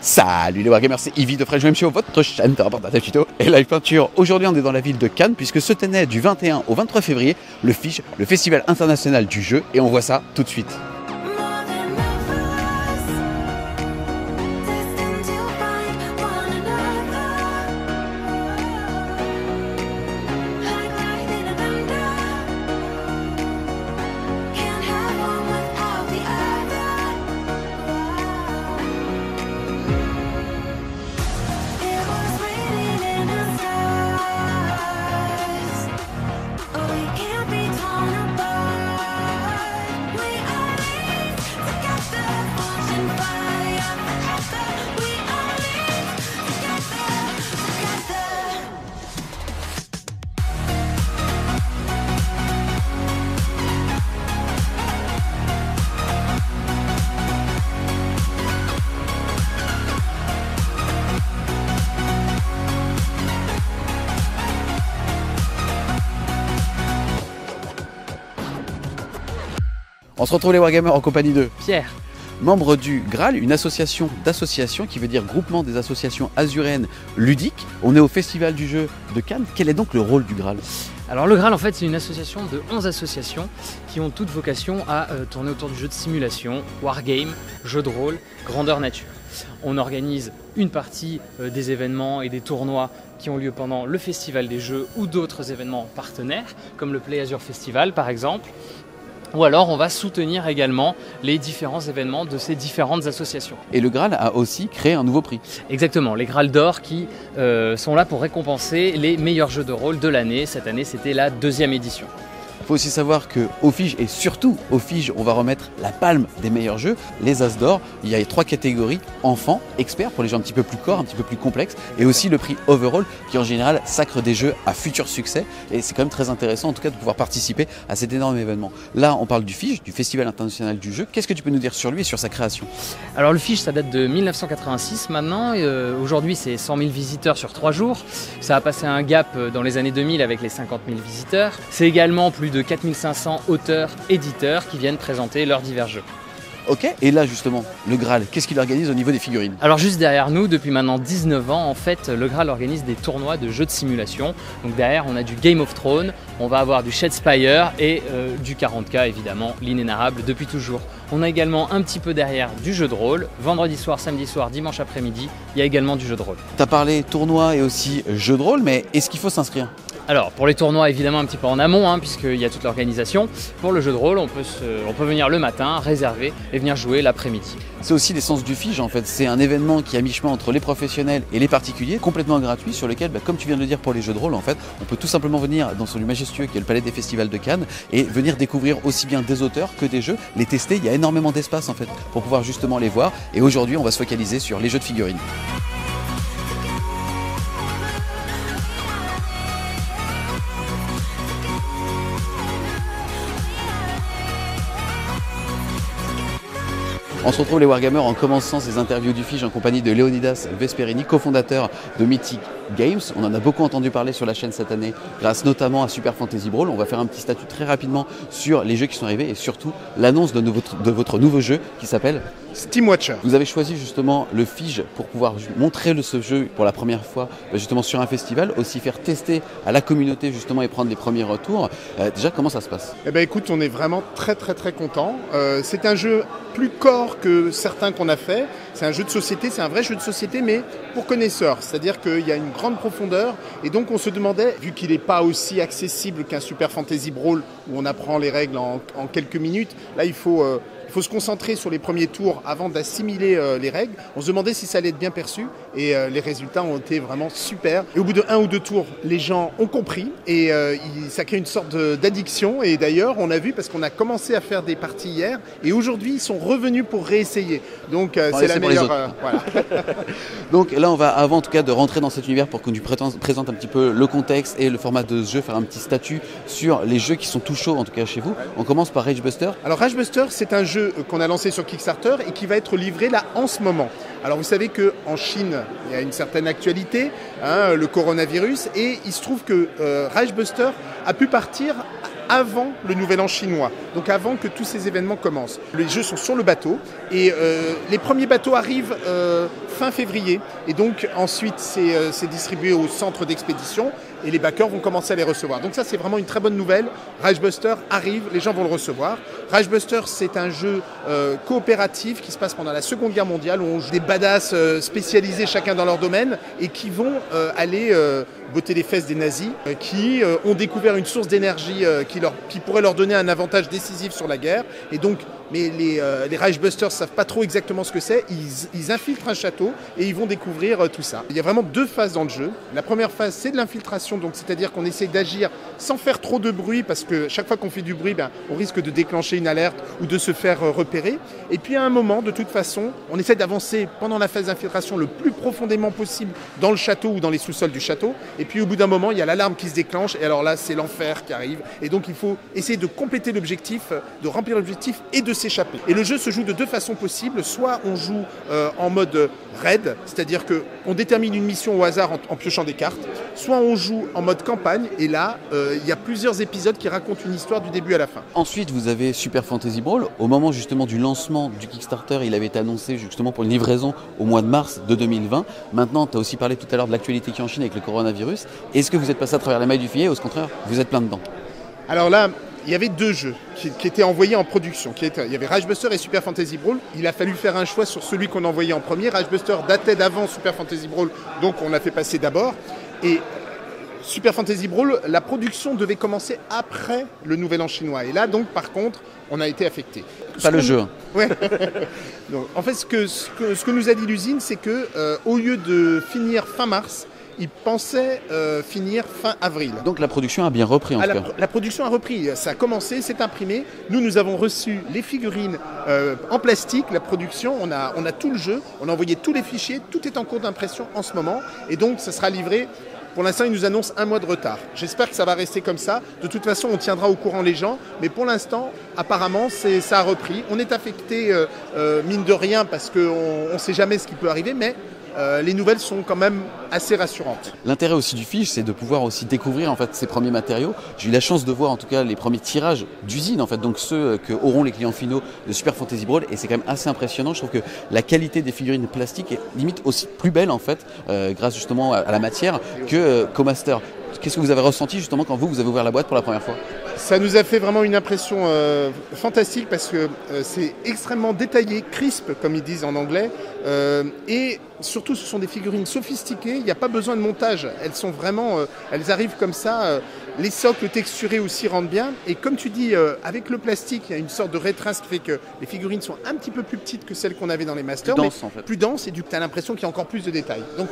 Salut les Wargamers, c'est Yvi de French Game Show, votre chaîne de reportage tuto et live peinture. Aujourd'hui on est dans la ville de Cannes puisque se tenait du 21 au 23 février le FIJ, le Festival International du Jeu, et on voit ça tout de suite. On se retrouve les Wargamers en compagnie de Pierre, membre du Graal, une association d'associations qui veut dire groupement des associations azuréennes ludiques. On est au Festival du Jeu de Cannes. Quel est donc le rôle du Graal? Alors le Graal en fait c'est une association de 11 associations qui ont toute vocation à tourner autour du jeu de simulation, wargame, jeu de rôle, grandeur nature. On organise une partie des événements et des tournois qui ont lieu pendant le Festival des Jeux ou d'autres événements partenaires comme le Play Azure Festival par exemple. Ou alors on va soutenir également les différents événements de ces différentes associations. Et le Graal a aussi créé un nouveau prix. Exactement, les Graal d'or qui sont là pour récompenser les meilleurs jeux de rôle de l'année. Cette année c'était la 2e édition. Il faut aussi savoir qu'au FIJ et surtout au FIJ, on va remettre la palme des meilleurs jeux, les As d'or. Il y a 3 catégories, enfants, experts pour les gens un petit peu plus corps, un petit peu plus complexes, et aussi le prix Overall qui en général sacre des jeux à futur succès. Et c'est quand même très intéressant en tout cas de pouvoir participer à cet énorme événement. Là on parle du FIJ, du Festival International du Jeu. Qu'est-ce que tu peux nous dire sur lui et sur sa création? Alors le FIJ ça date de 1986 maintenant, aujourd'hui c'est 100 000 visiteurs sur 3 jours. Ça a passé un gap dans les années 2000 avec les 50 000 visiteurs. C'est également plus de 4500 auteurs, éditeurs qui viennent présenter leurs divers jeux. Ok, et là justement, le Graal, qu'est-ce qu'il organise au niveau des figurines? Alors juste derrière nous, depuis maintenant 19 ans, en fait, le Graal organise des tournois de jeux de simulation. Donc derrière, on a du Game of Thrones, on va avoir du Shadespire et du 40K évidemment, l'inénarrable depuis toujours. On a également un petit peu derrière du jeu de rôle. Vendredi soir, samedi soir, dimanche après-midi, il y a également du jeu de rôle. Tu as parlé tournoi et aussi jeu de rôle, mais est-ce qu'il faut s'inscrire? Alors pour les tournois évidemment un petit peu en amont puisqu'il y a toute l'organisation. Pour le jeu de rôle on peut venir le matin, réserver et venir jouer l'après-midi. C'est aussi l'essence du FIJ en fait, c'est un événement qui est à mi-chemin entre les professionnels et les particuliers, complètement gratuit, sur lequel, comme tu viens de le dire pour les jeux de rôle en fait, on peut tout simplement venir dans son lieu majestueux qui est le Palais des Festivals de Cannes et venir découvrir aussi bien des auteurs que des jeux, les tester. Il y a énormément d'espace en fait pour pouvoir justement les voir, et aujourd'hui on va se focaliser sur les jeux de figurines. On se retrouve les Wargamers en commençant ces interviews du FIJ en compagnie de Leonidas Vesperini, cofondateur de Mythic Games. On en a beaucoup entendu parler sur la chaîne cette année, grâce notamment à Super Fantasy Brawl. On va faire un petit statut très rapidement sur les jeux qui sont arrivés et surtout l'annonce de votre nouveau jeu qui s'appelle Steam Watcher. Vous avez choisi justement le FIJ pour pouvoir montrer ce jeu pour la première fois justement sur un festival, aussi faire tester à la communauté justement et prendre les premiers retours. Déjà, comment ça se passe? Eh ben, écoute, on est vraiment très content. C'est un jeu plus corps que certains qu'on a fait. C'est un jeu de société, c'est un vrai jeu de société, mais pour connaisseurs. C'est-à-dire qu'il y a une grande profondeur. Et donc on se demandait, vu qu'il n'est pas aussi accessible qu'un Super Fantasy Brawl où on apprend les règles en quelques minutes, là il faut se concentrer sur les premiers tours avant d'assimiler les règles. On se demandait si ça allait être bien perçu et les résultats ont été vraiment super. Et au bout de 1 ou 2 tours, les gens ont compris et ça crée une sorte d'addiction. Et d'ailleurs, on a vu, parce qu'on a commencé à faire des parties hier et aujourd'hui, ils sont revenus pour réessayer. Donc c'est la meilleure... voilà. Donc là, on va, avant en tout cas de rentrer dans cet univers, pour que tu présentes un petit peu le contexte et le format de ce jeu, faire un petit statut sur les jeux qui sont tout chauds en tout cas chez vous. On commence par Ragebuster. Alors Ragebuster, c'est un jeu qu'on a lancé sur Kickstarter et qui va être livré là en ce moment. Alors vous savez qu'en Chine, il y a une certaine actualité, le coronavirus, et il se trouve que Ragebuster a pu partir avant le Nouvel An chinois, donc avant que tous ces événements commencent. Les jeux sont sur le bateau et les premiers bateaux arrivent fin février et donc ensuite c'est distribué au centre d'expédition et les backers vont commencer à les recevoir. Donc ça c'est vraiment une très bonne nouvelle. Ragebuster arrive, les gens vont le recevoir. Ragebuster c'est un jeu coopératif qui se passe pendant la Seconde Guerre mondiale où on joue des badass spécialisés chacun dans leur domaine et qui vont aller botter les fesses des nazis qui ont découvert une source d'énergie qui pourrait leur donner un avantage décisif sur la guerre. Et donc, mais les Reichbusters ne savent pas trop exactement ce que c'est. Ils infiltrent un château et ils vont découvrir tout ça. Il y a vraiment 2 phases dans le jeu. La première phase, c'est de l'infiltration, donc c'est-à-dire qu'on essaie d'agir sans faire trop de bruit parce que chaque fois qu'on fait du bruit, on risque de déclencher une alerte ou de se faire repérer. Et puis à un moment, de toute façon, on essaie d'avancer pendant la phase d'infiltration le plus profondément possible dans le château ou dans les sous-sols du château. Et puis au bout d'un moment, il y a l'alarme qui se déclenche et alors là, c'est l'enfer qui arrive. Et donc il faut essayer de compléter l'objectif, de remplir l'objectif et de s'échapper. Et le jeu se joue de 2 façons possibles. Soit on joue en mode raid, c'est-à-dire qu'on détermine une mission au hasard en piochant des cartes. Soit on joue en mode campagne et là, il y a plusieurs épisodes qui racontent une histoire du début à la fin. Ensuite, vous avez Super Fantasy Brawl. Au moment justement du lancement du Kickstarter, il avait été annoncé justement pour une livraison au mois de mars de 2020. Maintenant, tu as aussi parlé tout à l'heure de l'actualité qui enchaîne avec le coronavirus. Est-ce que vous êtes passé à travers les mailles du filet ou au contraire, vous êtes plein dedans? Alors là, il y avait 2 jeux qui étaient envoyés en production. Il y avait Ragebuster et Super Fantasy Brawl. Il a fallu faire un choix sur celui qu'on envoyait en premier. Ragebuster datait d'avant Super Fantasy Brawl, donc on l'a fait passer d'abord. Et Super Fantasy Brawl, la production devait commencer après le Nouvel An chinois. Et là, donc, par contre, on a été affecté. Pas le jeu. Ouais. Donc, en fait, ce que nous a dit l'usine, c'est que au lieu de finir fin mars, ils pensaient finir fin avril. Donc la production a bien repris en tout cas. La production a repris, ça a commencé, c'est imprimé. Nous avons reçu les figurines en plastique, la production, on a tout le jeu, on a envoyé tous les fichiers, tout est en cours d'impression en ce moment. Et donc ça sera livré. Pour l'instant, ils nous annoncent 1 mois de retard. J'espère que ça va rester comme ça. De toute façon, on tiendra au courant les gens. Mais pour l'instant, apparemment, ça a repris. On est affecté, mine de rien, parce qu'on ne sait jamais ce qui peut arriver. Mais les nouvelles sont quand même assez rassurantes. L'intérêt aussi du Fige, c'est de pouvoir aussi découvrir en fait ces premiers matériaux. J'ai eu la chance de voir en tout cas les premiers tirages d'usine en fait, donc ceux que auront les clients finaux de Super Fantasy Brawl, et c'est quand même assez impressionnant. Je trouve que la qualité des figurines plastiques est limite aussi plus belle en fait, grâce justement à la matière que CoMaster. Qu'est-ce que vous avez ressenti justement quand vous avez ouvert la boîte pour la première fois? Ça nous a fait vraiment une impression fantastique parce que c'est extrêmement détaillé, crisp comme ils disent en anglais, et surtout ce sont des figurines sophistiquées, il n'y a pas besoin de montage, elles sont vraiment, elles arrivent comme ça, les socles texturés aussi rendent bien, et comme tu dis, avec le plastique, il y a une sorte de rétrince qui fait que les figurines sont un petit peu plus petites que celles qu'on avait dans les masters, plus dense, en fait. Plus dense, et du coup tu as l'impression qu'il y a encore plus de détails. Donc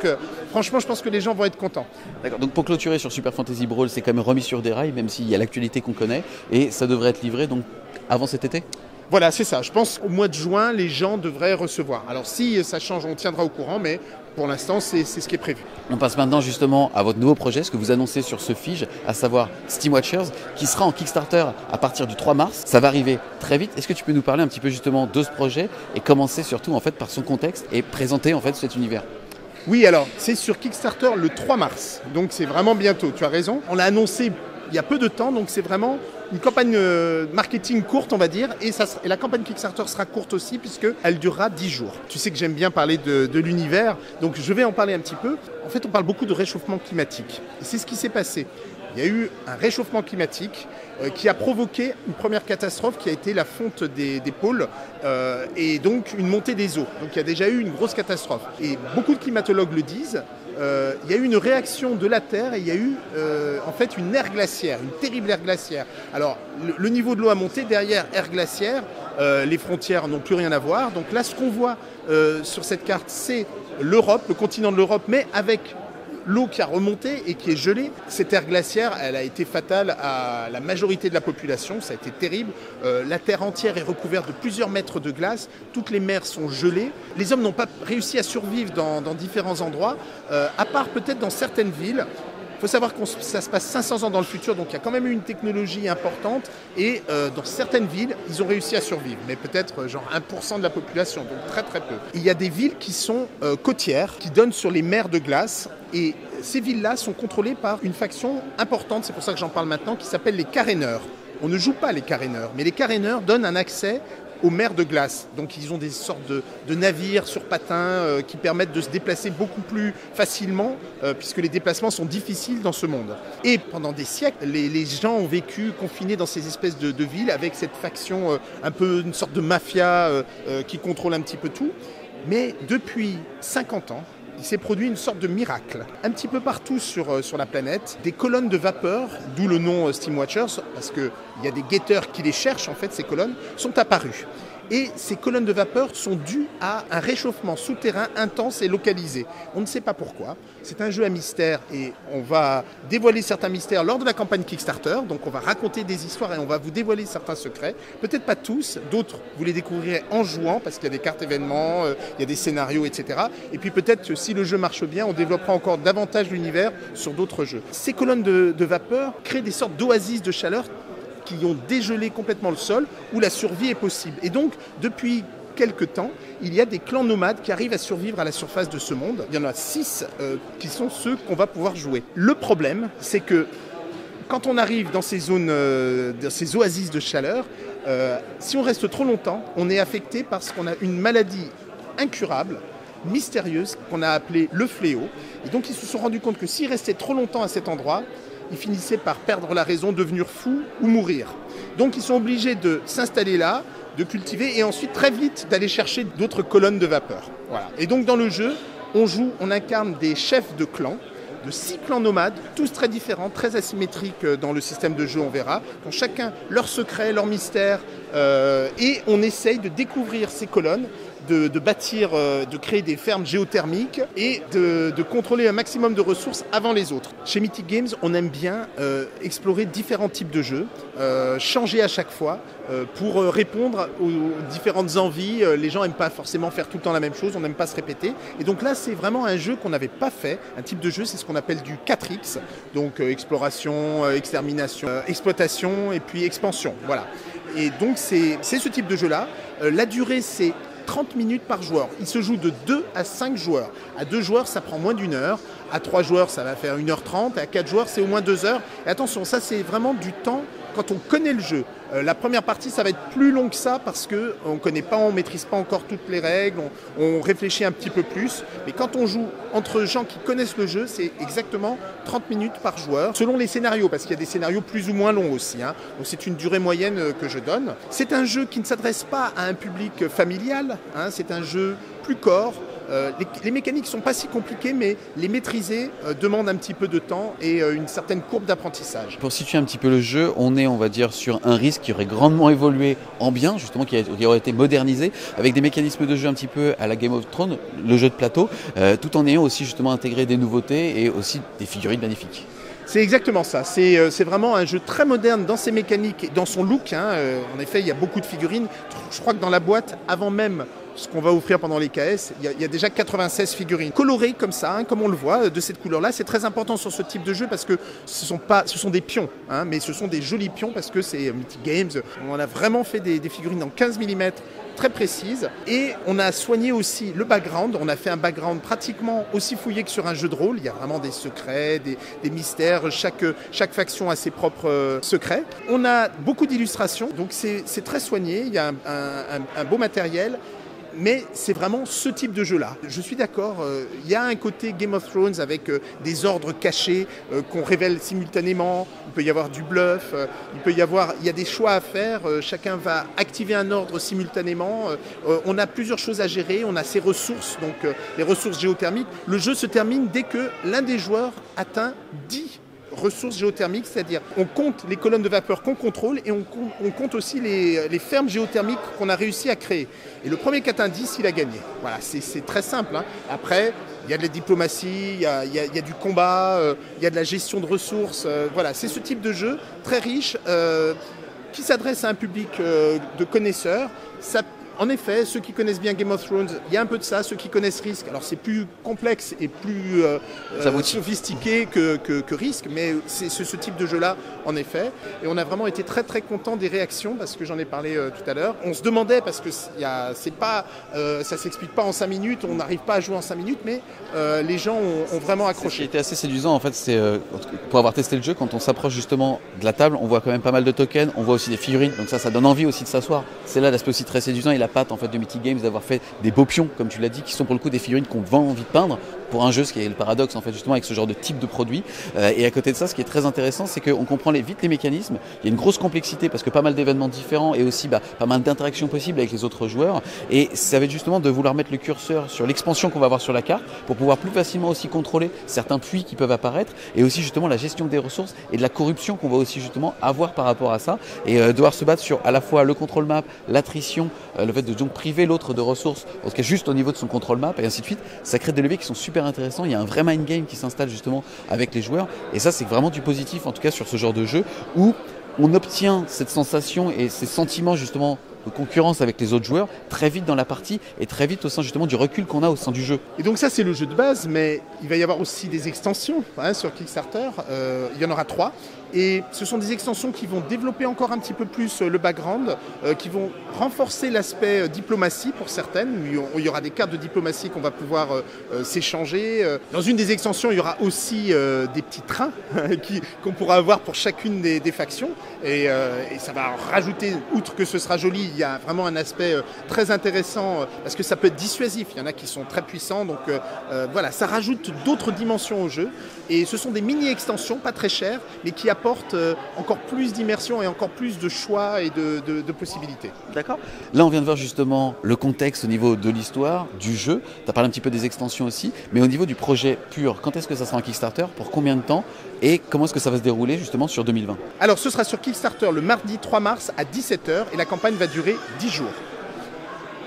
franchement je pense que les gens vont être contents. D'accord, donc pour clôturer sur Super Fantasy Brawl, c'est quand même remis sur des rails, même s'il y a l'actualité qu'on connaît, et ça devrait être livré donc avant cet été? Voilà, c'est ça. Je pense qu'au mois de juin, les gens devraient recevoir. Alors si ça change, on tiendra au courant, mais pour l'instant, c'est ce qui est prévu. On passe maintenant justement à votre nouveau projet, ce que vous annoncez sur ce Fige, à savoir Steam Watchers, qui sera en Kickstarter à partir du 3 mars. Ça va arriver très vite. Est-ce que tu peux nous parler un petit peu justement de ce projet et commencer surtout en fait par son contexte et présenter en fait cet univers? Oui, alors c'est sur Kickstarter le 3 mars, donc c'est vraiment bientôt, tu as raison. On l'a annoncé il y a peu de temps, donc c'est vraiment une campagne marketing courte, on va dire, et la campagne Kickstarter sera courte aussi puisqu'elle durera 10 jours. Tu sais que j'aime bien parler de l'univers, donc je vais en parler un petit peu. En fait, on parle beaucoup de réchauffement climatique, et c'est ce qui s'est passé. Il y a eu un réchauffement climatique qui a provoqué une première catastrophe qui a été la fonte des pôles et donc une montée des eaux. Donc il y a déjà eu une grosse catastrophe. Et beaucoup de climatologues le disent, il y a eu une réaction de la Terre et il y a eu en fait une ère glaciaire, une terrible ère glaciaire. Alors le niveau de l'eau a monté, derrière ère glaciaire, les frontières n'ont plus rien à voir. Donc là ce qu'on voit sur cette carte c'est l'Europe, le continent de l'Europe, mais avec l'eau qui a remonté et qui est gelée. Cette ère glaciaire, elle a été fatale à la majorité de la population, ça a été terrible. La terre entière est recouverte de plusieurs mètres de glace, toutes les mers sont gelées. Les hommes n'ont pas réussi à survivre dans différents endroits, à part peut-être dans certaines villes. Il faut savoir que ça se passe 500 ans dans le futur, donc il y a quand même eu une technologie importante et dans certaines villes, ils ont réussi à survivre, mais peut-être genre 1% de la population, donc très très peu. Il y a des villes qui sont côtières, qui donnent sur les mers de glace et ces villes-là sont contrôlées par une faction importante, c'est pour ça que j'en parle maintenant, qui s'appelle les caréneurs. on ne joue pas les caréneurs, mais les caréneurs donnent un accès aux mers de glace. Donc ils ont des sortes de navires sur patins qui permettent de se déplacer beaucoup plus facilement puisque les déplacements sont difficiles dans ce monde. Et pendant des siècles, les gens ont vécu confinés dans ces espèces de villes avec cette faction un peu une sorte de mafia qui contrôle un petit peu tout. Mais depuis 50 ans, il s'est produit une sorte de miracle. Un petit peu partout sur la planète, des colonnes de vapeur, d'où le nom Steam Watchers, parce qu'il y a des guetteurs qui les cherchent, en fait, ces colonnes, sont apparues. Et ces colonnes de vapeur sont dues à un réchauffement souterrain intense et localisé. On ne sait pas pourquoi. C'est un jeu à mystère et on va dévoiler certains mystères lors de la campagne Kickstarter. Donc on va raconter des histoires et on va vous dévoiler certains secrets. Peut-être pas tous, d'autres vous les découvrirez en jouant parce qu'il y a des cartes événements, il y a des scénarios, etc. Et puis peut-être que si le jeu marche bien, on développera encore davantage l'univers sur d'autres jeux. Ces colonnes de vapeur créent des sortes d'oasis de chaleur qui ont dégelé complètement le sol, où la survie est possible. Et donc, depuis quelques temps, il y a des clans nomades qui arrivent à survivre à la surface de ce monde. Il y en a 6 qui sont ceux qu'on va pouvoir jouer. Le problème, c'est que quand on arrive dans ces zones, dans ces oasis de chaleur, si on reste trop longtemps, on est affecté parce qu'on a une maladie incurable, mystérieuse, qu'on a appelée le fléau. Et donc, ils se sont rendus compte que s'ils restaient trop longtemps à cet endroit, ils finissaient par perdre la raison, devenir fous ou mourir. Donc ils sont obligés de s'installer là, de cultiver et ensuite très vite d'aller chercher d'autres colonnes de vapeur. Voilà. Et donc dans le jeu, on incarne des chefs de clans, de 6 clans nomades, tous très différents, très asymétriques dans le système de jeu, on verra. Donc chacun leur secret, leur mystère, et on essaye de découvrir ces colonnes, de bâtir, de créer des fermes géothermiques et de contrôler un maximum de ressources avant les autres. Chez Mythic Games, on aime bien explorer différents types de jeux, changer à chaque fois pour répondre aux différentes envies. Les gens n'aiment pas forcément faire tout le temps la même chose, on n'aime pas se répéter. Et donc là, c'est vraiment un jeu qu'on n'avait pas fait, un type de jeu, c'est ce qu'on appelle du 4X, donc exploration, extermination, exploitation et puis expansion. Voilà. Et donc c'est ce type de jeu-là. La durée, c'est 30 minutes par joueur. Il se joue de 2 à 5 joueurs. À 2 joueurs, ça prend moins d'1 heure. À 3 joueurs, ça va faire 1h30. Et à 4 joueurs, c'est au moins 2 heures. Et attention, ça, c'est vraiment du temps quand on connaît le jeu. La première partie, ça va être plus long que ça parce qu'on ne connaît pas, on ne maîtrise pas encore toutes les règles, on réfléchit un petit peu plus. Mais quand on joue entre gens qui connaissent le jeu, c'est exactement 30 minutes par joueur, selon les scénarios, parce qu'il y a des scénarios plus ou moins longs aussi. Hein. Donc c'est une durée moyenne que je donne. C'est un jeu qui ne s'adresse pas à un public familial, hein. C'est un jeu plus corps. Les mécaniques ne sont pas si compliquées, mais les maîtriser demande un petit peu de temps et une certaine courbe d'apprentissage. Pour situer un petit peu le jeu, on est, on va dire, sur un risque qui aurait grandement évolué en bien, justement, qui aurait été modernisé, avec des mécanismes de jeu un petit peu à la Game of Thrones, le jeu de plateau, tout en ayant aussi justement intégré des nouveautés et aussi des figurines magnifiques. C'est exactement ça, c'est vraiment un jeu très moderne dans ses mécaniques et dans son look. Hein. En effet, il y a beaucoup de figurines. Je crois que dans la boîte, avant même ce qu'on va offrir pendant les KS, il y a déjà 96 figurines colorées comme ça, hein, comme on le voit, de cette couleur-là. C'est très important sur ce type de jeu parce que ce sont des pions, hein, mais ce sont des jolis pions parce que c'est Mythic Games. On a vraiment fait des figurines en 15 mm, très précises. Et on a soigné aussi le background. On a fait un background pratiquement aussi fouillé que sur un jeu de rôle. Il y a vraiment des secrets, des mystères. Chaque faction a ses propres secrets. On a beaucoup d'illustrations, donc c'est très soigné. Il y a un beau matériel. Mais c'est vraiment ce type de jeu-là. Je suis d'accord, il y a un côté Game of Thrones avec des ordres cachés qu'on révèle simultanément. Il peut y avoir du bluff, il y a des choix à faire. Chacun va activer un ordre simultanément. On a plusieurs choses à gérer, on a ses ressources, donc les ressources géothermiques. Le jeu se termine dès que l'un des joueurs atteint 10 ressources géothermiques, c'est-à-dire on compte les colonnes de vapeur qu'on contrôle et on compte aussi les fermes géothermiques qu'on a réussi à créer. Et le premier qui atteint 10, il a gagné. Voilà, c'est très simple. Hein. Après, il y a de la diplomatie, il y a du combat, il y a de la gestion de ressources. Voilà, c'est ce type de jeu très riche qui s'adresse à un public de connaisseurs. en effet, ceux qui connaissent bien Game of Thrones, il y a un peu de ça. Ceux qui connaissent Risk, alors c'est plus complexe et plus sophistiqué que Risk, mais c'est ce type de jeu-là, en effet. Et on a vraiment été très très contents des réactions, parce que j'en ai parlé tout à l'heure. On se demandait, parce que ça s'explique pas en 5 minutes, on n'arrive pas à jouer en 5 minutes, mais les gens ont vraiment accroché. Ce qui était assez séduisant, en fait, c'est pour avoir testé le jeu, quand on s'approche justement de la table, on voit quand même pas mal de tokens, on voit aussi des figurines, donc ça donne envie aussi de s'asseoir. C'est là l'aspect aussi très séduisant et la patte en fait de Mythic Games d'avoir fait des beaux pions, comme tu l'as dit, qui sont pour le coup des figurines qu'on vend envie de peindre pour un jeu, ce qui est le paradoxe en fait justement avec ce genre de type de produit. Et à côté de ça, ce qui est très intéressant, c'est qu'on comprend vite les mécanismes. Il y a une grosse complexité parce que pas mal d'événements différents et aussi pas mal d'interactions possibles avec les autres joueurs. Et ça va être justement de vouloir mettre le curseur sur l'expansion qu'on va avoir sur la carte pour pouvoir plus facilement aussi contrôler certains puits qui peuvent apparaître et aussi justement la gestion des ressources et de la corruption qu'on va aussi justement avoir par rapport à ça et devoir se battre sur à la fois le contrôle map, l'attrition, le fait de donc priver l'autre de ressources, en tout cas juste au niveau de son contrôle map et ainsi de suite. Ça crée des leviers qui sont super intéressants. Il y a un vrai mind game qui s'installe justement avec les joueurs et ça c'est vraiment du positif en tout cas sur ce genre de jeu où on obtient cette sensation et ces sentiments justement de concurrence avec les autres joueurs très vite dans la partie et très vite au sein justement du recul qu'on a au sein du jeu. Et donc ça c'est le jeu de base, mais il va y avoir aussi des extensions sur Kickstarter, il y en aura 3. Et ce sont des extensions qui vont développer encore un petit peu plus le background, qui vont renforcer l'aspect diplomatie pour certaines, où il y aura des cartes de diplomatie qu'on va pouvoir s'échanger. Dans une des extensions, il y aura aussi des petits trains qu'on pourra avoir pour chacune des factions. Et ça va rajouter, outre que ce sera joli, il y a vraiment un aspect très intéressant, parce que ça peut être dissuasif. Il y en a qui sont très puissants, donc voilà, ça rajoute d'autres dimensions au jeu. Et ce sont des mini-extensions, pas très chères, mais qui apportent encore plus d'immersion et encore plus de choix et de possibilités. D'accord. Là, on vient de voir justement le contexte au niveau de l'histoire, du jeu. Tu as parlé un petit peu des extensions aussi, mais au niveau du projet pur, quand est-ce que ça sera en Kickstarter, pour combien de temps et comment est-ce que ça va se dérouler justement sur 2020 ? Alors, ce sera sur Kickstarter le mardi 3 mars à 17h et la campagne va durer 10 jours.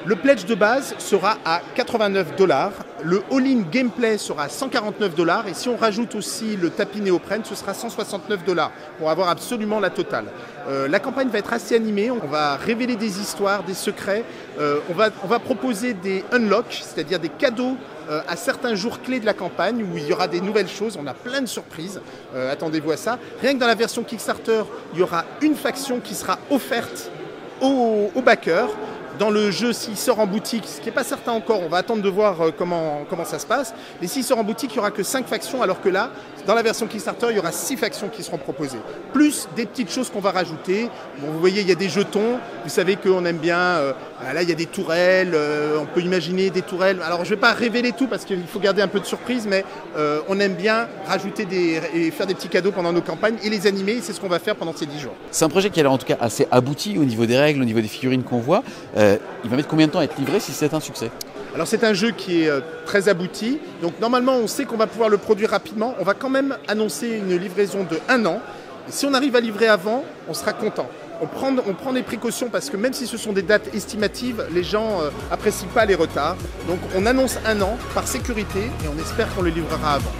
Le pledge de base sera à 89$, le all-in gameplay sera à 149$ et si on rajoute aussi le tapis néoprène, ce sera 169$ pour avoir absolument la totale. La campagne va être assez animée, on va révéler des histoires, des secrets, on va proposer des unlocks, c'est-à-dire des cadeaux à certains jours clés de la campagne où il y aura des nouvelles choses, on a plein de surprises, attendez-vous à ça. Rien que dans la version Kickstarter, il y aura une faction qui sera offerte aux backers. Dans le jeu, s'il sort en boutique, ce qui n'est pas certain encore, on va attendre de voir comment ça se passe. Mais s'il sort en boutique, il n'y aura que 5 factions, alors que là, dans la version Kickstarter, il y aura 6 factions qui seront proposées. Plus des petites choses qu'on va rajouter. Bon, vous voyez, il y a des jetons. Vous savez qu'on aime bien. Là, il y a des tourelles. On peut imaginer des tourelles. Alors, je ne vais pas révéler tout parce qu'il faut garder un peu de surprise, mais on aime bien rajouter et faire des petits cadeaux pendant nos campagnes et les animer. C'est ce qu'on va faire pendant ces 10 jours. C'est un projet qui a l'air en tout cas assez abouti au niveau des règles, au niveau des figurines qu'on voit. Il va mettre combien de temps à être livré si c'est un succès ? Alors c'est un jeu qui est très abouti, donc normalement on sait qu'on va pouvoir le produire rapidement. On va quand même annoncer une livraison de 1 an. Et si on arrive à livrer avant, on sera content. On prend des précautions parce que même si ce sont des dates estimatives, les gens apprécient pas les retards. Donc on annonce 1 an par sécurité et on espère qu'on le livrera avant.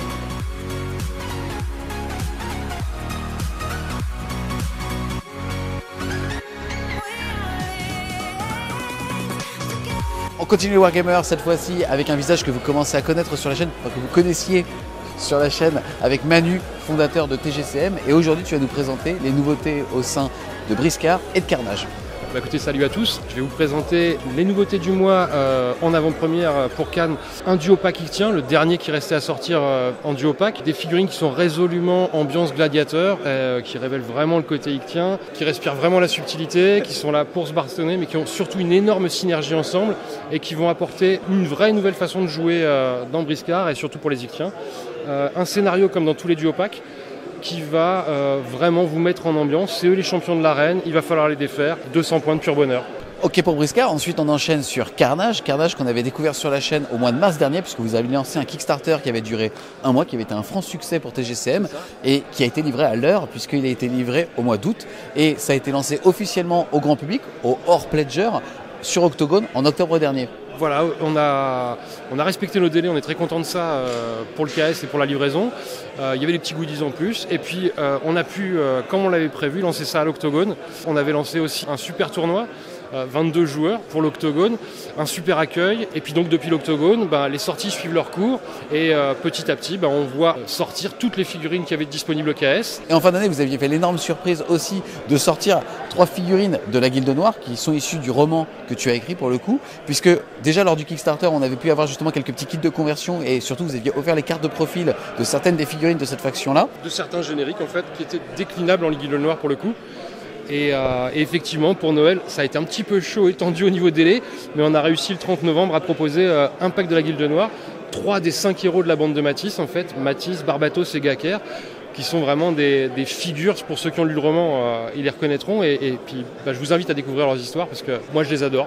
On continue les Wargamers cette fois-ci avec un visage que vous commencez à connaître sur la chaîne, que vous connaissiez sur la chaîne avec Manu, fondateur de TGCM. Et aujourd'hui, tu vas nous présenter les nouveautés au sein de Briscard et de Carnage. Bah écoutez, salut à tous, je vais vous présenter les nouveautés du mois en avant-première pour Cannes. Un duo pack Ictien, le dernier qui restait à sortir en duo pack. Des figurines qui sont résolument ambiance gladiateur, qui révèlent vraiment le côté Ictien, qui respirent vraiment la subtilité, qui sont là pour se bastonner, mais qui ont surtout une énorme synergie ensemble et qui vont apporter une vraie nouvelle façon de jouer dans Briscard et surtout pour les Ictiens. Un scénario comme dans tous les duo packs, qui va vraiment vous mettre en ambiance. C'est eux les champions de l'arène, il va falloir les défaire. 200 points de pur bonheur. Ok pour Briscard, ensuite on enchaîne sur Carnage. Carnage qu'on avait découvert sur la chaîne au mois de mars dernier, puisque vous avez lancé un Kickstarter qui avait duré 1 mois, qui avait été un franc succès pour TGCM et qui a été livré à l'heure, puisqu'il a été livré au mois d'août. Et ça a été lancé officiellement au grand public, au hors Pledger, sur Octogone en octobre dernier. Voilà, on a respecté nos délais, on est très content de ça pour le KS et pour la livraison. Il y avait des petits goodies en plus et puis on a pu, comme on l'avait prévu, lancer ça à l'Octogone. On avait lancé aussi un super tournoi 22 joueurs pour l'Octogone, un super accueil. Et puis donc depuis l'Octogone, les sorties suivent leur cours et petit à petit, on voit sortir toutes les figurines qui avaient disponibles au KS. Et en fin d'année, vous aviez fait l'énorme surprise aussi de sortir 3 figurines de la Guilde Noire qui sont issues du roman que tu as écrit pour le coup, puisque déjà lors du Kickstarter, on avait pu avoir justement quelques petits kits de conversion et surtout vous aviez offert les cartes de profil de certaines des figurines de cette faction-là. De certains génériques en fait qui étaient déclinables en Guilde Noire pour le coup. Et effectivement, pour Noël, ça a été un petit peu chaud et tendu au niveau délai, mais on a réussi le 30 novembre à proposer un pack de la Guilde Noire, 3 des 5 héros de la bande de Matisse, en fait, Matisse, Barbatos et Gacker, qui sont vraiment des figures, pour ceux qui ont lu le roman, ils les reconnaîtront, et puis je vous invite à découvrir leurs histoires, parce que moi je les adore.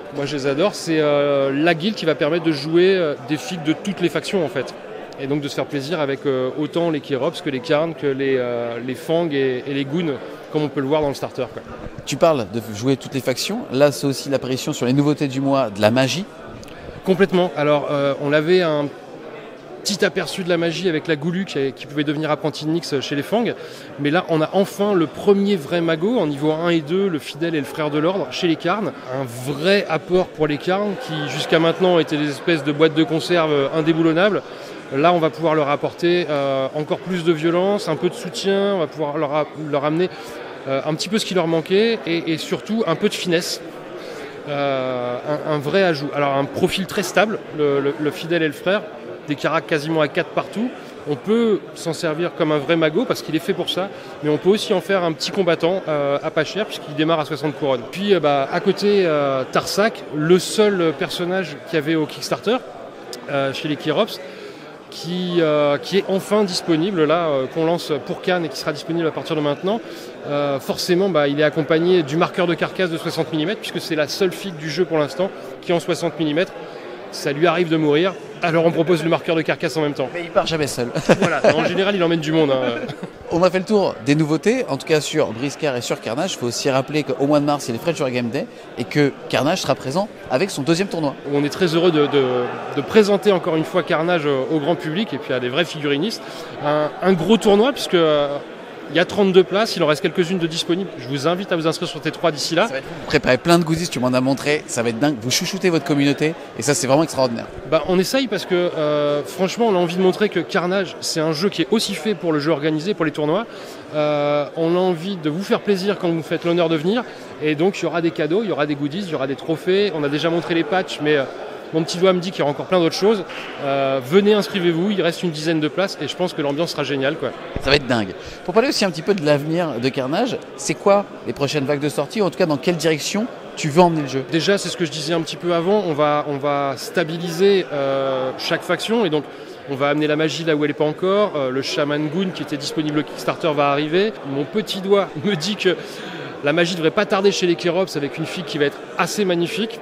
C'est la guilde qui va permettre de jouer des figues de toutes les factions, en fait. Et donc de se faire plaisir avec autant les Kérops que les Karn, que les Fang et les Goons, comme on peut le voir dans le starter, quoi. Tu parles de jouer toutes les factions. Là, c'est aussi l'apparition sur les nouveautés du mois de la magie. Complètement. Alors, on avait un petit aperçu de la magie avec la Goulu qui pouvait devenir apprenti de Nyx chez les Fang. Mais là, on a enfin le premier vrai mago en niveau 1 et 2, le fidèle et le frère de l'ordre, chez les Karn. Un vrai apport pour les Karn qui, jusqu'à maintenant, étaient des espèces de boîtes de conserve indéboulonnables. Là, on va pouvoir leur apporter encore plus de violence, un peu de soutien, on va pouvoir leur amener un petit peu ce qui leur manquait et surtout un peu de finesse, un vrai ajout. Alors un profil très stable, le fidèle et le frère, des caracs quasiment à 4 partout. On peut s'en servir comme un vrai mago parce qu'il est fait pour ça, mais on peut aussi en faire un petit combattant à pas cher puisqu'il démarre à 60 couronnes. Puis à côté, Tarsak, le seul personnage qu'il y avait au Kickstarter chez les Kérops, qui est enfin disponible là, qu'on lance pour Cannes et qui sera disponible à partir de maintenant. Forcément, il est accompagné du marqueur de carcasse de 60 mm puisque c'est la seule figue du jeu pour l'instant qui est en 60 mm. Ça lui arrive de mourir, alors on propose le marqueur de carcasse en même temps. Mais il part jamais seul. Voilà, en général il emmène du monde. On a fait le tour des nouveautés, en tout cas sur Briscard et sur Carnage. Il faut aussi rappeler qu'au mois de mars, il y a les French Wargame Day et que Carnage sera présent avec son 2e tournoi. On est très heureux de présenter encore une fois Carnage au grand public et puis à des vrais figurinistes. Un gros tournoi puisque il y a 32 places, il en reste quelques-unes de disponibles. Je vous invite à vous inscrire sur T3 d'ici là. Vous préparez plein de goodies, tu m'en as montré, ça va être dingue. Vous chouchoutez votre communauté et ça c'est vraiment extraordinaire. On essaye parce que franchement on a envie de montrer que Carnage c'est un jeu qui est aussi fait pour le jeu organisé, pour les tournois. On a envie de vous faire plaisir quand vous faites l'honneur de venir et donc il y aura des cadeaux, il y aura des goodies, il y aura des trophées. On a déjà montré les patchs mais mon petit doigt me dit qu'il y aura encore plein d'autres choses. Venez, inscrivez-vous, il reste une dizaine de places et je pense que l'ambiance sera géniale, quoi. Ça va être dingue. Pour parler aussi un petit peu de l'avenir de Carnage, c'est quoi les prochaines vagues de sortie, ou en tout cas dans quelle direction tu veux emmener le jeu? Déjà, c'est ce que je disais un petit peu avant, on va stabiliser chaque faction et donc on va amener la magie là où elle n'est pas encore. Le Shaman Goon qui était disponible au Kickstarter va arriver. Mon petit doigt me dit que la magie ne devrait pas tarder chez les Kérops avec une figue qui va être assez magnifique.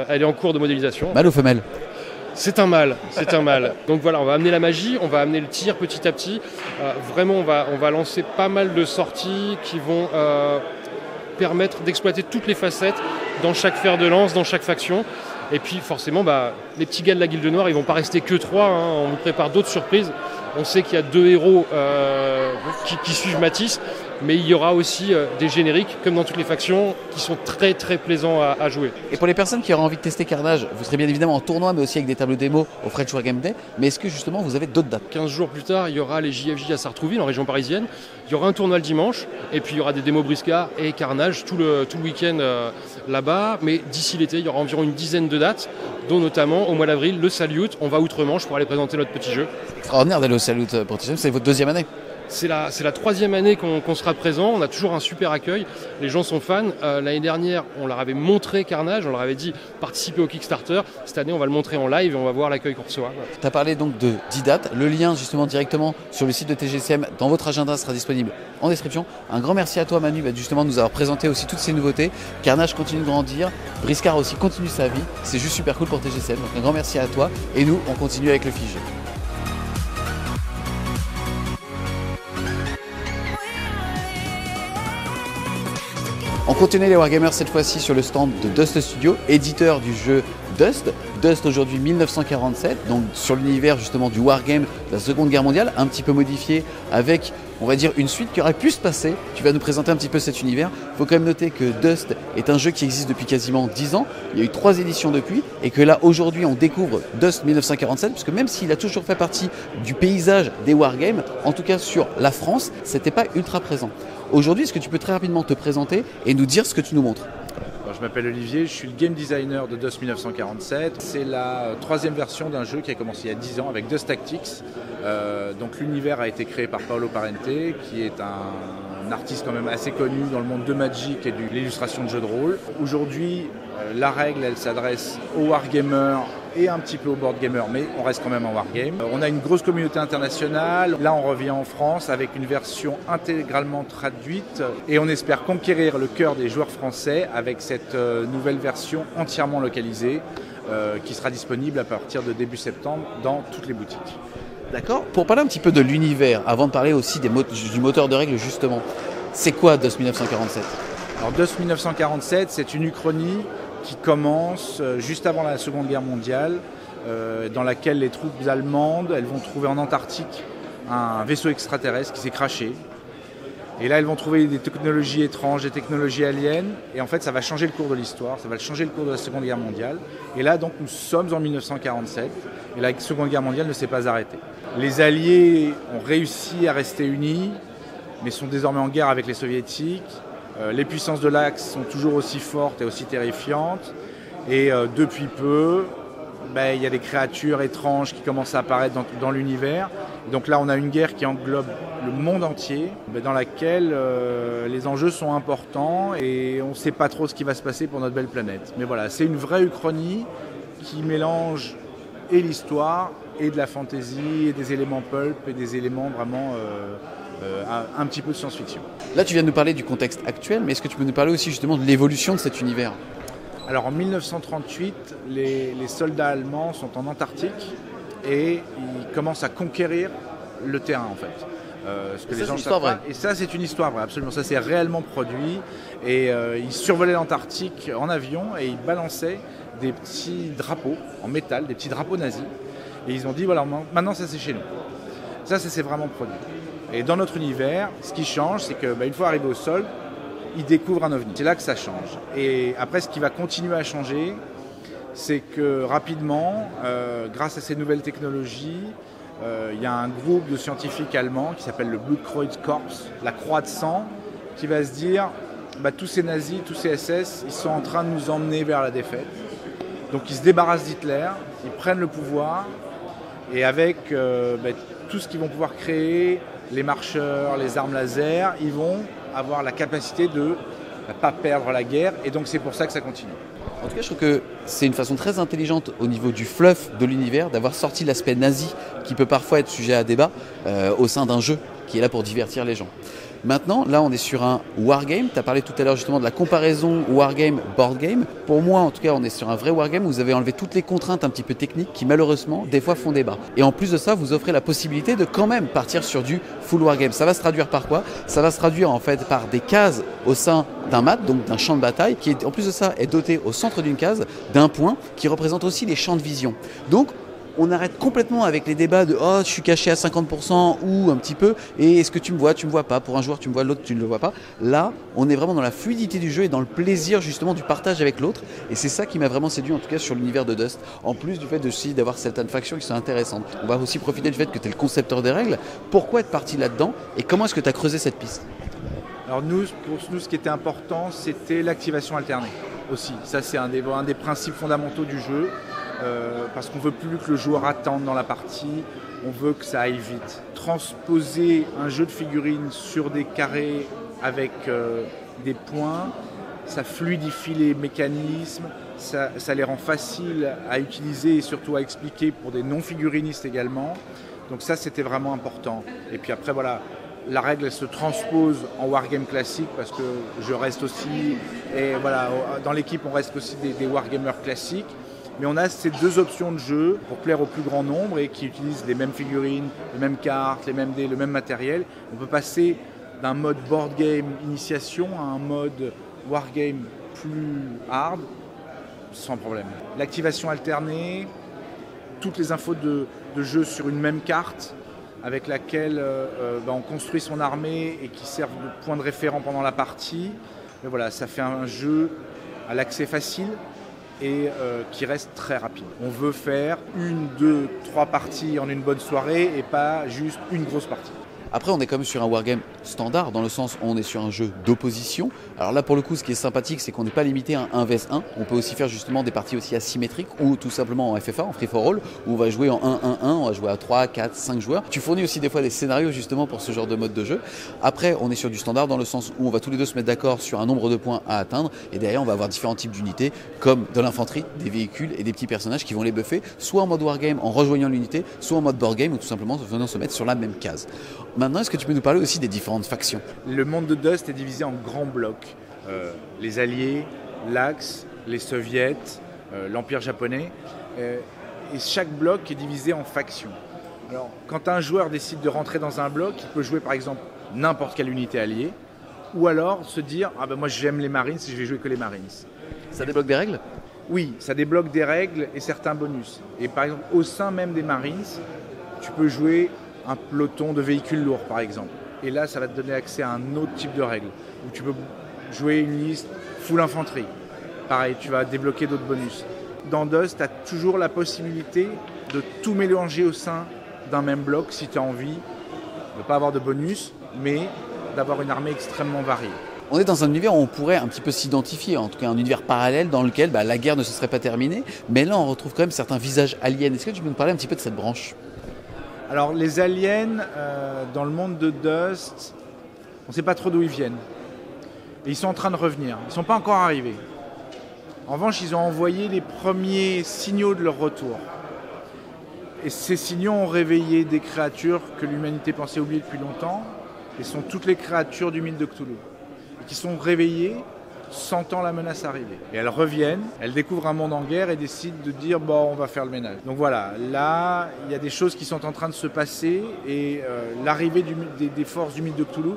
Elle est en cours de modélisation. Mâle ou femelle? C'est un mâle. Donc voilà, on va amener la magie, on va amener le tir petit à petit. Vraiment, on va lancer pas mal de sorties qui vont permettre d'exploiter toutes les facettes dans chaque fer de lance, dans chaque faction. Et puis forcément, les petits gars de la Guilde Noire, ils vont pas rester que 3. On vous prépare d'autres surprises. On sait qu'il y a 2 héros qui suivent Matisse, mais il y aura aussi des génériques, comme dans toutes les factions, qui sont très très plaisants à jouer. Et pour les personnes qui auraient envie de tester Carnage, vous serez bien évidemment en tournoi, mais aussi avec des tableaux démo au French Wargame Day. Mais est-ce que justement vous avez d'autres dates? 15 jours plus tard, il y aura les JFJ à Sartrouville, en région parisienne. Il y aura un tournoi le dimanche, et puis il y aura des démos Briscard et Carnage tout le week-end là-bas. Mais d'ici l'été, il y aura environ une dizaine de dates, dont notamment au mois d'avril, le Salute. On va outre-Manche pour aller présenter notre petit jeu. Extraordinaire d'aller au Salute pour T-System, c'est votre 2e année. C'est la 3e année qu'on sera présent, on a toujours un super accueil, les gens sont fans. L'année dernière, on leur avait montré Carnage, on leur avait dit participez au Kickstarter. Cette année, on va le montrer en live et on va voir l'accueil qu'on reçoit. Tu as parlé donc de 10 dates, le lien justement directement sur le site de TGCM dans votre agenda sera disponible en description. Un grand merci à toi Manu justement de nous avoir présenté aussi toutes ces nouveautés. Carnage continue de grandir, Briscard aussi continue sa vie, c'est juste super cool pour TGCM. Donc un grand merci à toi et nous on continue avec le figé. On continue les Wargamers cette fois-ci sur le stand de Dust Studio, éditeur du jeu Dust. Dust aujourd'hui 1947, donc sur l'univers justement du Wargame de la Seconde Guerre mondiale, un petit peu modifié avec on va dire une suite qui aurait pu se passer. Tu vas nous présenter un petit peu cet univers. Il faut quand même noter que Dust est un jeu qui existe depuis quasiment 10 ans. Il y a eu 3 éditions depuis et que là aujourd'hui on découvre Dust 1947 puisque même s'il a toujours fait partie du paysage des wargames, en tout cas sur la France, c'était pas ultra présent. Aujourd'hui, est-ce que tu peux très rapidement te présenter et nous dire ce que tu nous montres? Alors, je m'appelle Olivier, je suis le game designer de Dust 1947. C'est la 3e version d'un jeu qui a commencé il y a 10 ans avec Dust Tactics. Donc l'univers a été créé par Paolo Parente, qui est un artiste quand même assez connu dans le monde de Magic et de l'illustration de jeux de rôle. Aujourd'hui, la règle, elle s'adresse aux wargamers et un petit peu aux board gamers, mais on reste quand même en wargame. On a une grosse communauté internationale. Là, on revient en France avec une version intégralement traduite et on espère conquérir le cœur des joueurs français avec cette nouvelle version entièrement localisée qui sera disponible à partir de début septembre dans toutes les boutiques. D'accord. Pour parler un petit peu de l'univers, avant de parler aussi du moteur de règles justement, c'est quoi Dust 1947? Alors Dust 1947, c'est une uchronie qui commence juste avant la Seconde Guerre mondiale, dans laquelle les troupes allemandes elles vont trouver en Antarctique un vaisseau extraterrestre qui s'est crashé. Et là, elles vont trouver des technologies étranges, des technologies aliens. Et en fait, ça va changer le cours de l'histoire, ça va changer le cours de la Seconde Guerre mondiale. Et là, donc, nous sommes en 1947. Et la Seconde Guerre mondiale ne s'est pas arrêtée. Les Alliés ont réussi à rester unis, mais sont désormais en guerre avec les Soviétiques. Les puissances de l'Axe sont toujours aussi fortes et aussi terrifiantes. Et depuis peu, il y a des créatures étranges qui commencent à apparaître dans l'univers. Donc là, on a une guerre qui englobe le monde entier, dans laquelle les enjeux sont importants et on ne sait pas trop ce qui va se passer pour notre belle planète. Mais voilà, c'est une vraie uchronie qui mélange et l'histoire et de la fantasy et des éléments pulp et des éléments vraiment un petit peu de science-fiction. Là, tu viens de nous parler du contexte actuel, mais est-ce que tu peux nous parler aussi justement de l'évolution de cet univers? Alors en 1938, les soldats allemands sont en Antarctique et ils commencent à conquérir le terrain en fait. Ce que les gens savent pas. Et ça c'est une histoire vraie, absolument. Ça c'est réellement produit. Et ils survolaient l'Antarctique en avion et ils balançaient des petits drapeaux en métal, des petits drapeaux nazis. Et ils ont dit voilà, maintenant ça c'est chez nous. Ça c'est vraiment produit. Et dans notre univers, ce qui change, c'est que une fois arrivé au sol, ils découvrent un ovni. C'est là que ça change. Et après, ce qui va continuer à changer, c'est que rapidement, grâce à ces nouvelles technologies, il y a un groupe de scientifiques allemands qui s'appelle le Blutkreuzkorps, la Croix de sang, qui va se dire tous ces nazis, tous ces SS, ils sont en train de nous emmener vers la défaite. Donc ils se débarrassent d'Hitler, ils prennent le pouvoir, et avec tout ce qu'ils vont pouvoir créer, les marcheurs, les armes laser, ils vont avoir la capacité de ne pas perdre la guerre, et donc c'est pour ça que ça continue. En tout cas, je trouve que c'est une façon très intelligente au niveau du fluff de l'univers d'avoir sorti l'aspect nazi qui peut parfois être sujet à débat au sein d'un jeu qui est là pour divertir les gens. Maintenant, là, on est sur un wargame. Tu as parlé tout à l'heure justement de la comparaison wargame-board game. Pour moi, en tout cas, on est sur un vrai wargame où vous avez enlevé toutes les contraintes un petit peu techniques qui, malheureusement, des fois font débat. Et en plus de ça, vous offrez la possibilité de quand même partir sur du full wargame. Ça va se traduire par quoi? Ça va se traduire en fait par des cases au sein d'un mat, donc d'un champ de bataille, qui en plus de ça est doté au centre d'une case d'un point qui représente aussi les champs de vision. Donc, on arrête complètement avec les débats de « Oh, je suis caché à 50% ou un petit peu, et est-ce que tu me vois pas, pour un joueur tu me vois, l'autre tu ne le vois pas ». Là, on est vraiment dans la fluidité du jeu et dans le plaisir justement du partage avec l'autre, et c'est ça qui m'a vraiment séduit en tout cas sur l'univers de Dust, en plus du fait aussi d'avoir certaines factions qui sont intéressantes. On va aussi profiter du fait que tu es le concepteur des règles. Pourquoi être parti là-dedans et comment est-ce que tu as creusé cette piste? Alors pour nous, ce qui était important, c'était l'activation alternée aussi. Ça, c'est un des principes fondamentaux du jeu. Parce qu'on ne veut plus que le joueur attende dans la partie, on veut que ça aille vite. Transposer un jeu de figurines sur des carrés avec des points, ça fluidifie les mécanismes, ça les rend faciles à utiliser et surtout à expliquer pour des non-figurinistes également. Donc ça, c'était vraiment important. Et puis après, voilà, la règle elle se transpose en wargame classique parce que je reste aussi, et voilà, dans l'équipe, on reste aussi des wargamers classiques. Mais on a ces deux options de jeu pour plaire au plus grand nombre et qui utilisent les mêmes figurines, les mêmes cartes, les mêmes dés, le même matériel. On peut passer d'un mode board game initiation à un mode wargame plus hard sans problème. L'activation alternée, toutes les infos de jeu sur une même carte, avec laquelle on construit son armée et qui servent de point de référent pendant la partie. Mais voilà, ça fait un jeu à l'accès facile et qui reste très rapide. On veut faire 1, 2, 3 parties en une bonne soirée et pas juste une grosse partie. Après, on est quand même sur un wargame standard, dans le sens où on est sur un jeu d'opposition. Alors là, pour le coup, ce qui est sympathique, c'est qu'on n'est pas limité à un 1 vs 1. On peut aussi faire justement des parties aussi asymétriques, ou tout simplement en FFA, en Free for All, où on va jouer en 1-1-1, on va jouer à 3, 4, 5 joueurs. Tu fournis aussi des fois des scénarios justement pour ce genre de mode de jeu. Après, on est sur du standard, dans le sens où on va tous les deux se mettre d'accord sur un nombre de points à atteindre. Et derrière, on va avoir différents types d'unités, comme de l'infanterie, des véhicules et des petits personnages qui vont les buffer, soit en mode wargame en rejoignant l'unité, soit en mode board game, ou tout simplement venant se mettre sur la même case. Maintenant, est-ce que tu peux nous parler aussi des différentes factions? Le monde de Dust est divisé en grands blocs. Les Alliés, l'Axe, les Soviets, l'Empire japonais. Et chaque bloc est divisé en factions. Alors, quand un joueur décide de rentrer dans un bloc, il peut jouer par exemple n'importe quelle unité alliée, ou alors se dire « Ah ben moi j'aime les Marines et je vais jouer que les Marines ». Ça débloque des règles? Oui, ça débloque des règles et certains bonus. Et par exemple, au sein même des Marines, tu peux jouer un peloton de véhicules lourds par exemple. Et là, ça va te donner accès à un autre type de règles, où tu peux jouer une liste full infanterie. Pareil, tu vas débloquer d'autres bonus. Dans Dust, tu as toujours la possibilité de tout mélanger au sein d'un même bloc si tu as envie de ne pas avoir de bonus, mais d'avoir une armée extrêmement variée. On est dans un univers où on pourrait un petit peu s'identifier, en tout cas un univers parallèle dans lequel la guerre ne se serait pas terminée, mais là on retrouve quand même certains visages aliens. Est-ce que tu peux nous parler un petit peu de cette branche? Alors les aliens, dans le monde de Dust, on ne sait pas trop d'où ils viennent. Et ils sont en train de revenir, ils ne sont pas encore arrivés. En revanche, ils ont envoyé les premiers signaux de leur retour. Et ces signaux ont réveillé des créatures que l'humanité pensait oublier depuis longtemps, et sont toutes les créatures du mythe de Cthulhu, et qui sont réveillées, sentant la menace arriver. Et elles reviennent, elles découvrent un monde en guerre et décident de dire bon, on va faire le ménage. Donc voilà, là, il y a des choses qui sont en train de se passer et l'arrivée des forces du mythe de Cthulhu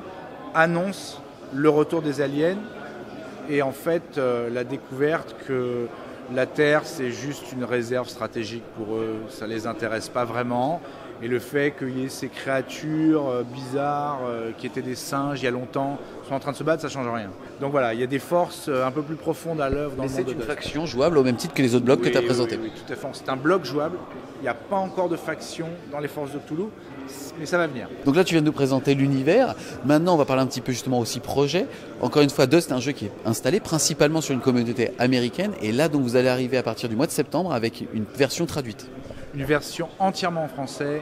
annonce le retour des aliens et en fait la découverte que la Terre c'est juste une réserve stratégique pour eux, ça les intéresse pas vraiment. Et le fait qu'il y ait ces créatures bizarres qui étaient des singes il y a longtemps sont en train de se battre, ça ne change rien. Donc voilà, il y a des forces un peu plus profondes à l'œuvre dans le monde de Dust. C'est une faction jouable au même titre que les autres blocs que tu as présentés. Oui, tout à fait. C'est un bloc jouable. Il n'y a pas encore de faction dans les forces de Cthulhu, mais ça va venir. Donc là, tu viens de nous présenter l'univers. Maintenant, on va parler un petit peu justement aussi projet. Encore une fois, Dust est un jeu qui est installé principalement sur une communauté américaine. Et là, donc, vous allez arriver à partir du mois de septembre avec une version traduite. Une version entièrement en français,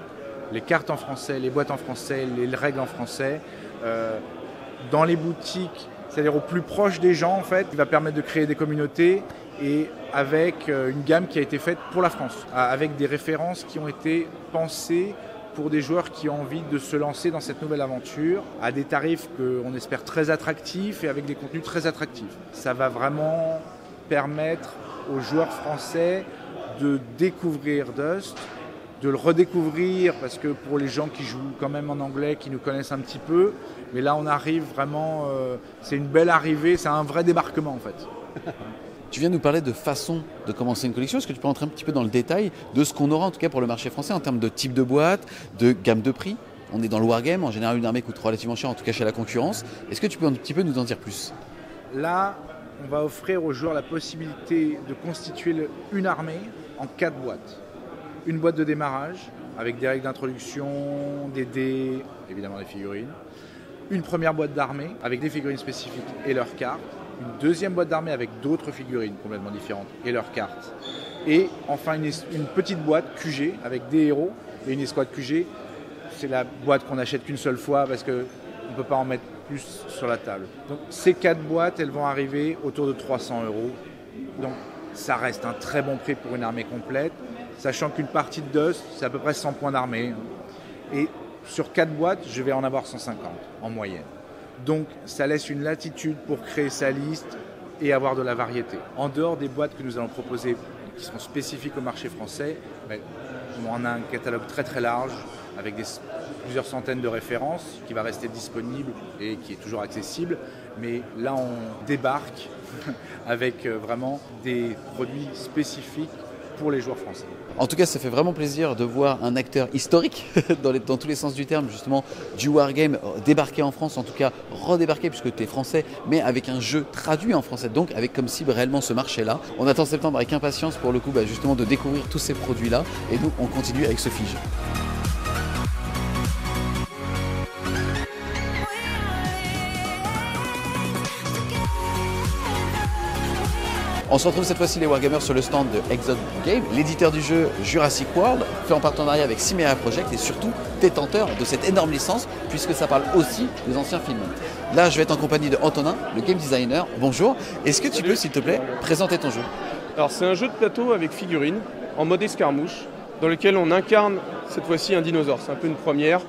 les cartes en français, les boîtes en français, les règles en français. Dans les boutiques, c'est-à-dire au plus proche des gens, en fait, il va permettre de créer des communautés et avec une gamme qui a été faite pour la France, avec des références qui ont été pensées pour des joueurs qui ont envie de se lancer dans cette nouvelle aventure à des tarifs qu'on espère très attractifs et avec des contenus très attractifs. Ça va vraiment permettre aux joueurs français de découvrir Dust, de le redécouvrir parce que pour les gens qui jouent quand même en anglais, qui nous connaissent un petit peu, mais là on arrive vraiment, c'est une belle arrivée, c'est un vrai débarquement en fait. Tu viens de nous parler de façon de commencer une collection. Est-ce que tu peux rentrer un petit peu dans le détail de ce qu'on aura en tout cas pour le marché français en termes de type de boîte, de gamme de prix? On est dans le wargame, en général une armée coûte relativement cher, en tout cas chez la concurrence. Est-ce que tu peux un petit peu nous en dire plus? Là, on va offrir aux joueurs la possibilité de constituer une armée en 4 boîtes. Une boîte de démarrage avec des règles d'introduction, des dés, évidemment des figurines. Une première boîte d'armée avec des figurines spécifiques et leurs cartes. Une deuxième boîte d'armée avec d'autres figurines complètement différentes et leurs cartes. Et enfin une petite boîte QG avec des héros et une escouade QG. C'est la boîte qu'on n'achète qu'une seule fois parce qu'on ne peut pas en mettre plus sur la table. Donc ces 4 boîtes, elles vont arriver autour de 300 €. Donc ça reste un très bon prix pour une armée complète, sachant qu'une partie de Dust, c'est à peu près 100 points d'armée. Et sur 4 boîtes, je vais en avoir 150 en moyenne. Donc ça laisse une latitude pour créer sa liste et avoir de la variété. En dehors des boîtes que nous allons proposer, qui seront spécifiques au marché français, on a un catalogue très très large, avec plusieurs centaines de références, qui va rester disponible et qui est toujours accessible. Mais là, on débarque avec vraiment des produits spécifiques pour les joueurs français. En tout cas, ça fait vraiment plaisir de voir un acteur historique, dans tous les sens du terme, justement, du Wargame débarquer en France, en tout cas redébarquer puisque tu es français, mais avec un jeu traduit en français, donc avec comme cible réellement ce marché-là. On attend septembre avec impatience pour le coup justement de découvrir tous ces produits-là et nous on continue avec ce Fige. On se retrouve cette fois-ci les Wargamers sur le stand de Exod Game, l'éditeur du jeu Jurassic World, fait en partenariat avec Chimera Project et surtout détenteur de cette énorme licence puisque ça parle aussi des anciens films. Là, je vais être en compagnie de Antonin, le game designer. Bonjour. Est-ce que tu peux, s'il te plaît, présenter ton jeu? Alors, c'est un jeu de plateau avec figurines en mode escarmouche dans lequel on incarne cette fois-ci un dinosaure. C'est un peu une première.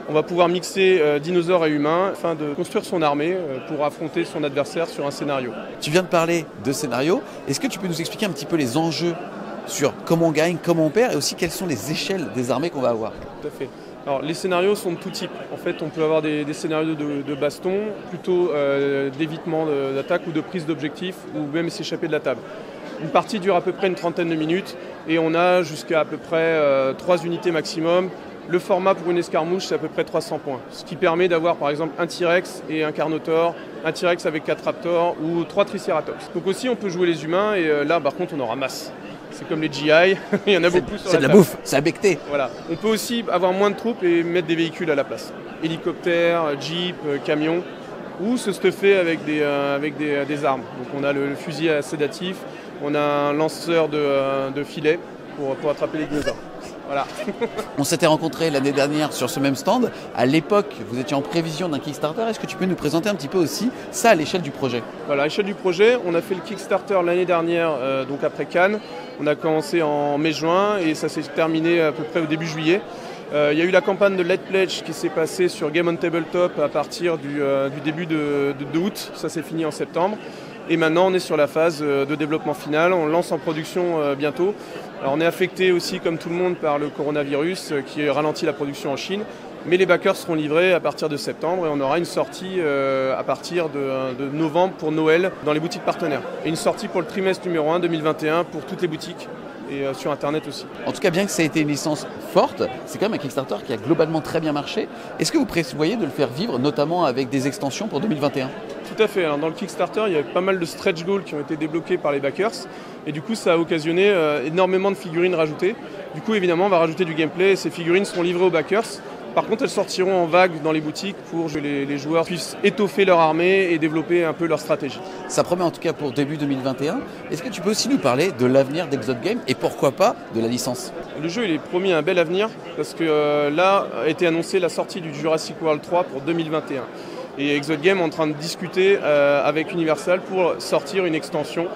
On va pouvoir mixer dinosaures et humains afin de construire son armée pour affronter son adversaire sur un scénario. Tu viens de parler de scénario. Est-ce que tu peux nous expliquer un petit peu les enjeux sur comment on gagne, comment on perd et aussi quelles sont les échelles des armées qu'on va avoir? Tout à fait. Alors, les scénarios sont de tout type. En fait, on peut avoir des scénarios de baston, plutôt d'évitement d'attaque ou de prise d'objectif, ou même s'échapper de la table. Une partie dure à peu près une trentaine de minutes et on a jusqu'à à peu près 3 unités maximum. Le format pour une escarmouche, c'est à peu près 300 points. Ce qui permet d'avoir par exemple un T-Rex et un Carnotaur, un T-Rex avec 4 Raptors ou 3 Triceratops. Donc aussi, on peut jouer les humains et là, par contre, on en ramasse. C'est comme les GI, il y en a beaucoup sur la C'est de la bouffe, c'est à becter. Voilà. On peut aussi avoir moins de troupes et mettre des véhicules à la place. Hélicoptères, jeep, camions, ou se stuffer avec des armes. Donc on a le fusil à sédatif, on a un lanceur de filets pour attraper les dinosaures. Voilà. On s'était rencontrés l'année dernière sur ce même stand. À l'époque, vous étiez en prévision d'un Kickstarter. Est-ce que tu peux nous présenter un petit peu aussi ça à l'échelle du projet? Voilà, à l'échelle du projet, on a fait le Kickstarter l'année dernière, donc après Cannes. On a commencé en mai-juin et ça s'est terminé à peu près au début juillet. Il y a eu la campagne de Let Pledge qui s'est passée sur Game on Tabletop à partir du début de août. Ça s'est fini en septembre. Et maintenant, on est sur la phase de développement final. On lance en production bientôt. Alors, on est affecté aussi, comme tout le monde, par le coronavirus qui ralentit la production en Chine. Mais les backers seront livrés à partir de septembre et on aura une sortie à partir de novembre pour Noël dans les boutiques partenaires. Et une sortie pour le trimestre numéro 1 2021 pour toutes les boutiques et sur Internet aussi. En tout cas, bien que ça ait été une licence forte, c'est quand même un Kickstarter qui a globalement très bien marché. Est-ce que vous prévoyez de le faire vivre, notamment avec des extensions pour 2021 ? Tout à fait. Alors, dans le Kickstarter, il y avait pas mal de stretch goals qui ont été débloqués par les backers. Et du coup, ça a occasionné énormément de figurines rajoutées. Du coup, évidemment, on va rajouter du gameplay et ces figurines seront livrées aux backers. Par contre, elles sortiront en vague dans les boutiques pour que les joueurs puissent étoffer leur armée et développer un peu leur stratégie. Ça promet en tout cas pour début 2021. Est-ce que tu peux aussi nous parler de l'avenir d'Exod Game et pourquoi pas de la licence ? Le jeu il est promis un bel avenir parce que là a été annoncée la sortie du Jurassic World 3 pour 2021. Et Exod Game est en train de discuter avec Universal pour sortir une extension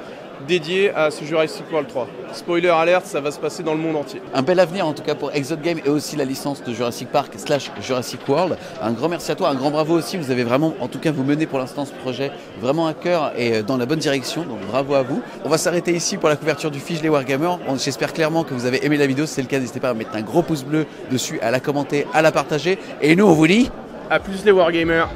dédié à ce Jurassic World 3. Spoiler alert, ça va se passer dans le monde entier. Un bel avenir en tout cas pour Exod Game et aussi la licence de Jurassic Park / Jurassic World. Un grand merci à toi, un grand bravo aussi. Vous avez vraiment, en tout cas vous menez pour l'instant ce projet vraiment à cœur et dans la bonne direction, donc bravo à vous. On va s'arrêter ici pour la couverture du Fige les Wargamers. J'espère clairement que vous avez aimé la vidéo. Si c'est le cas, n'hésitez pas à mettre un gros pouce bleu dessus, à la commenter, à la partager. Et nous on vous dit... À plus les Wargamers.